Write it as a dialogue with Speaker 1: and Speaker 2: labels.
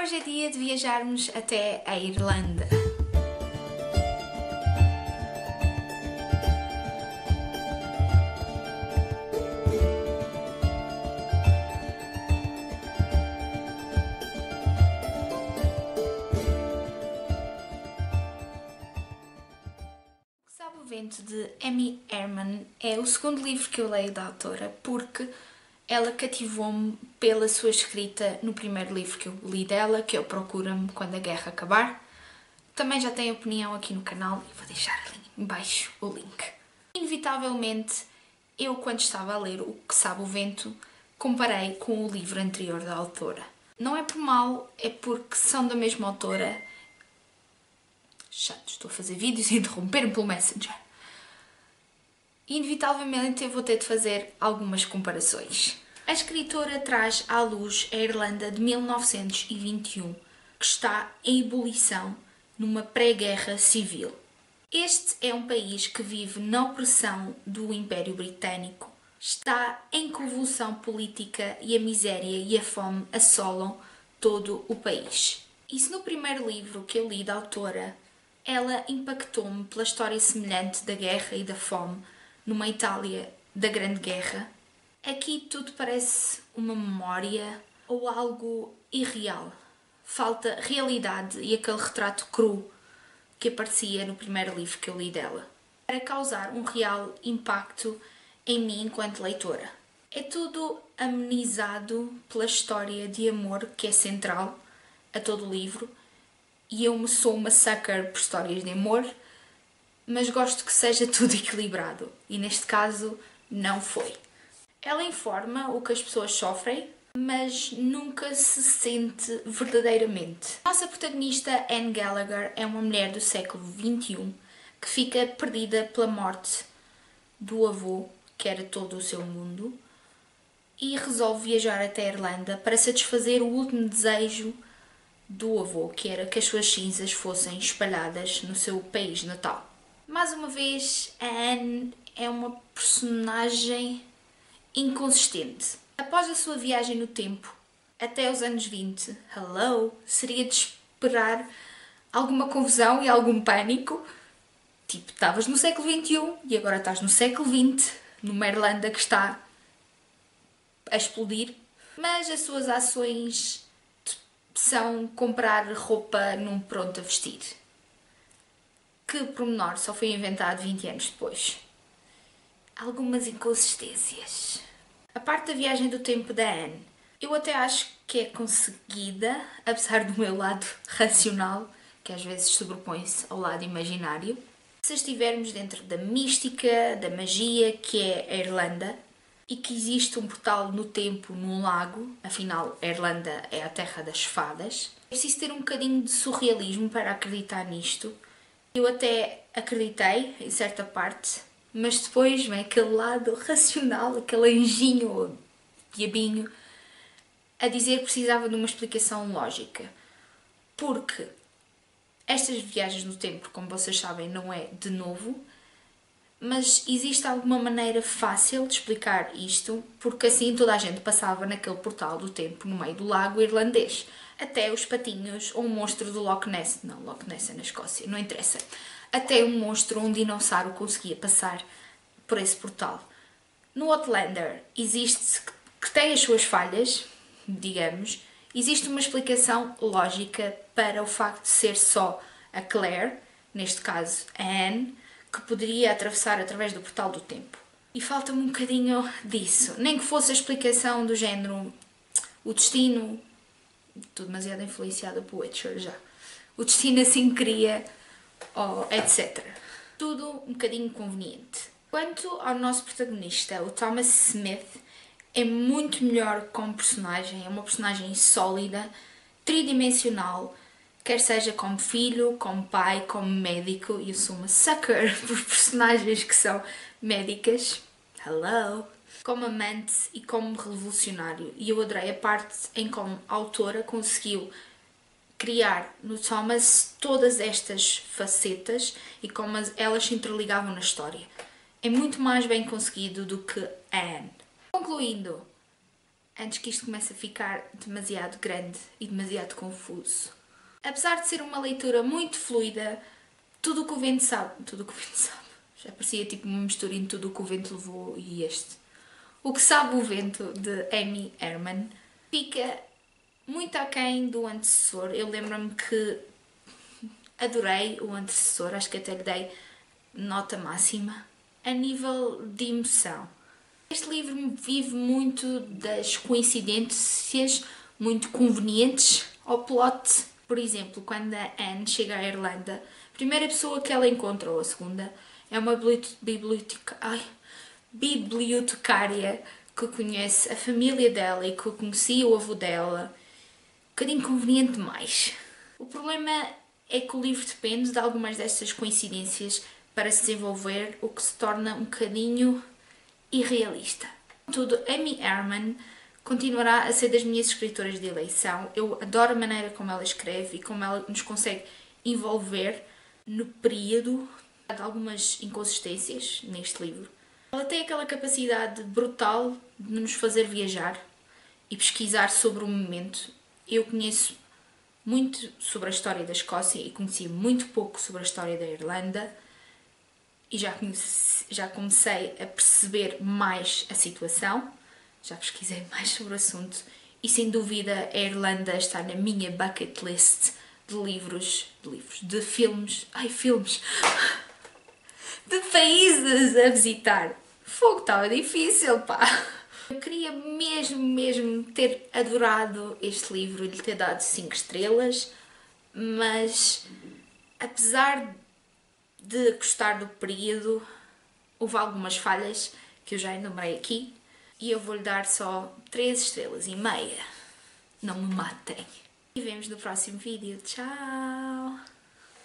Speaker 1: Hoje é dia de viajarmos até a Irlanda. O Sabe o Vento, de Amy Herman, é o segundo livro que eu leio da autora, porque ela cativou-me pela sua escrita no primeiro livro que eu li dela, que é o Procura-me Quando a Guerra Acabar. Também já tenho opinião aqui no canal e vou deixar ali embaixo o link. Inevitavelmente, eu quando estava a ler O Que Sabe o Vento, comparei com o livro anterior da autora. Não é por mal, é porque são da mesma autora. Chato, estou a fazer vídeos e interromper-me pelo Messenger. Inevitavelmente eu vou ter de fazer algumas comparações. A escritora traz à luz a Irlanda de 1921, que está em ebulição numa pré-guerra civil. Este é um país que vive na opressão do Império Britânico, está em convulsão política e a miséria e a fome assolam todo o país. E se no primeiro livro que eu li da autora, ela impactou-me pela história semelhante da guerra e da fome numa Itália da Grande Guerra, aqui tudo parece uma memória ou algo irreal. Falta realidade e aquele retrato cru que aparecia no primeiro livro que eu li dela, para causar um real impacto em mim enquanto leitora. É tudo amenizado pela história de amor que é central a todo o livro, e eu sou uma sucker por histórias de amor, mas gosto que seja tudo equilibrado, e neste caso não foi. Ela informa o que as pessoas sofrem, mas nunca se sente verdadeiramente. A nossa protagonista, Anne Gallagher, é uma mulher do século XXI que fica perdida pela morte do avô, que era todo o seu mundo, e resolve viajar até a Irlanda para satisfazer o último desejo do avô, que era que as suas cinzas fossem espalhadas no seu país natal. Mais uma vez, a Anne é uma personagem inconsistente. Após a sua viagem no tempo, até os anos 20, seria de esperar alguma confusão e algum pânico. Tipo, estavas no século XXI e agora estás no século XX, numa Irlanda que está a explodir. Mas as suas ações são comprar roupa num pronto a vestir. Que pormenor só foi inventado 20 anos depois. Algumas inconsistências. A parte da viagem do tempo da Anne, eu até acho que é conseguida, apesar do meu lado racional, que às vezes sobrepõe-se ao lado imaginário. Se estivermos dentro da mística, da magia, que é a Irlanda, e que existe um portal no tempo num lago, afinal a Irlanda é a terra das fadas, é preciso ter um bocadinho de surrealismo para acreditar nisto. Eu até acreditei em certa parte, mas depois vem aquele lado racional, aquele anjinho ou diabinho, a dizer que precisava de uma explicação lógica. Porque estas viagens no tempo, como vocês sabem, não é de novo, mas existe alguma maneira fácil de explicar isto, porque assim toda a gente passava naquele portal do tempo no meio do lago irlandês. Até os patinhos ou um monstro do Loch Ness. Não, Loch Ness é na Escócia, não interessa. Até um monstro ou um dinossauro conseguia passar por esse portal. No Outlander existe, que tem as suas falhas, digamos, existe uma explicação lógica para o facto de ser só a Claire, neste caso a Anne, que poderia atravessar através do portal do tempo. E falta-me um bocadinho disso. Nem que fosse a explicação do género o destino, estou demasiado influenciada por Witcher já, o destino assim queria, etc. Tudo um bocadinho conveniente. Quanto ao nosso protagonista, o Thomas Smith, é muito melhor como personagem, é uma personagem sólida, tridimensional, quer seja como filho, como pai, como médico, e eu sou uma sucker por personagens que são médicas, como amante e como revolucionário. E eu adorei a parte em como a autora conseguiu criar no Thomas todas estas facetas e como elas se interligavam na história. É muito mais bem conseguido do que a Anne. Concluindo, antes que isto comece a ficar demasiado grande e demasiado confuso. Apesar de ser uma leitura muito fluida, tudo o que o vento sabe, já parecia tipo uma mistura em Tudo o que o vento levou e este. O que sabe o vento, de Amy Herman, fica muito aquém do antecessor. Eu lembro-me que adorei o antecessor, acho que até lhe dei nota máxima. A nível de emoção, este livro vive muito das coincidências muito convenientes ao plot. Por exemplo, quando a Anne chega à Irlanda, a primeira pessoa que ela encontra, ou a segunda, é uma bibliotecária que conhece a família dela e que conhecia o avô dela. Um bocadinho conveniente demais. O problema é que o livro depende de algumas destas coincidências para se desenvolver, o que se torna um bocadinho irrealista. Contudo, Amy Herman continuará a ser das minhas escritoras de eleição. Eu adoro a maneira como ela escreve e como ela nos consegue envolver no período. Há algumas inconsistências neste livro. Ela tem aquela capacidade brutal de nos fazer viajar e pesquisar sobre o momento. Eu conheço muito sobre a história da Escócia e conhecia muito pouco sobre a história da Irlanda e já comecei a perceber mais a situação, já pesquisei mais sobre o assunto e sem dúvida a Irlanda está na minha bucket list de filmes, de países a visitar. Fogo, estava difícil, pá! Eu queria mesmo ter adorado este livro e lhe ter dado 5 estrelas, mas apesar de gostar do período, houve algumas falhas que eu já enumerei aqui e eu vou-lhe dar só 3 estrelas e meia. Não me matem. E vemos no próximo vídeo. Tchau!